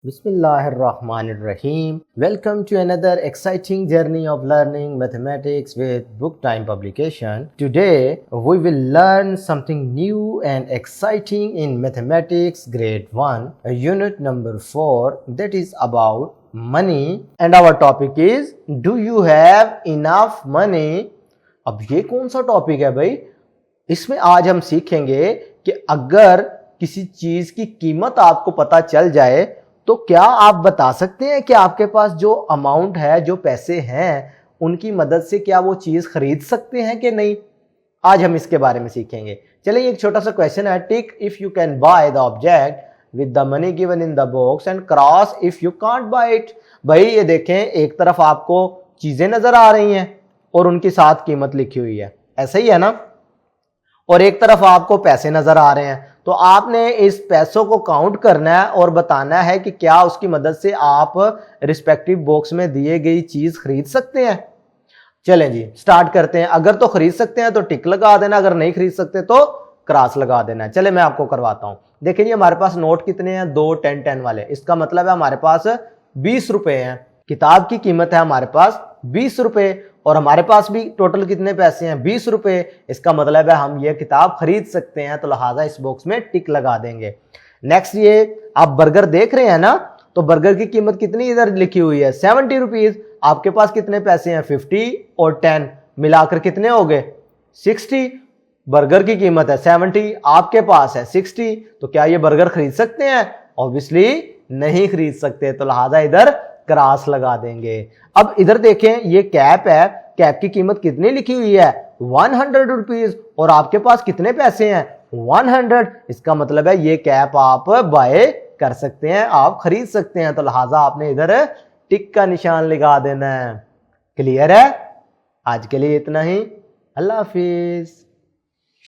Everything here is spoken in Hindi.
Bismillahirrahmanirrahim. Welcome to another exciting journey of learning mathematics with Book Time publication. Today we will learn something new and exciting in mathematics grade 1, unit number 4, that is about money, and our topic is do you have enough money. अब ये कौन सा टॉपिक है भाई? इसमें आज हम सीखेंगे कि अगर किसी चीज की कीमत आपको पता चल जाए तो क्या आप बता सकते हैं कि आपके पास जो अमाउंट है, जो पैसे हैं, उनकी मदद से क्या वो चीज खरीद सकते हैं कि नहीं? आज हम इसके बारे में सीखेंगे। चलिए एक छोटा सा क्वेश्चन है, टिक if you can by the object with the money given in the box and cross if you can't buy it. भाई ये देखें, एक तरफ आपको चीजें नजर आ रही हैं और उनके साथ कीमत लिखी हुई है, ऐसा ही है ना, और एक तरफ आपको पैसे नजर आ रहे हैं, तो आपने इस पैसों को काउंट करना है और बताना है कि क्या उसकी मदद से आप रिस्पेक्टिव बॉक्स में दिए गई चीज खरीद सकते हैं। चलें जी स्टार्ट करते हैं। अगर तो खरीद सकते हैं तो टिक लगा देना, अगर नहीं खरीद सकते तो क्रॉस लगा देना है। चले मैं आपको करवाता हूं। देखिए जी, हमारे पास नोट कितने हैं? 2 10 वाले। इसका मतलब है हमारे पास 20 रुपए हैं। किताब की कीमत है हमारे पास 20 रुपए और हमारे पास भी टोटल कितने पैसे हैं? 20 रुपए। इसका मतलब है हम ये किताब खरीद सकते हैं, तो लिहाजा इस बॉक्स में टिक लगा देंगे। नेक्स्ट, ये आप बर्गर देख रहे हैं ना, तो बर्गर की कीमत कितनी इधर लिखी हुई है? 70 रुपीज। आपके पास कितने पैसे हैं? 50 और 10 मिलाकर कितने हो गए? 60। बर्गर की कीमत है 70, आपके पास है 60, तो क्या ये बर्गर खरीद सकते हैं? ऑब्वियसली नहीं खरीद सकते, तो लिहाजा इधर क्रॉस लगा देंगे। अब इधर देखें, ये कैप है, कैप की कीमत कितनी लिखी हुई है? 100 रुपीज और आपके पास कितने पैसे हैं? 100। इसका मतलब है ये कैप आप बाय कर सकते हैं, आप खरीद सकते हैं, तो लिहाजा आपने इधर टिक का निशान लगा देना है। क्लियर है? आज के लिए इतना ही। अल्लाह हाफिज।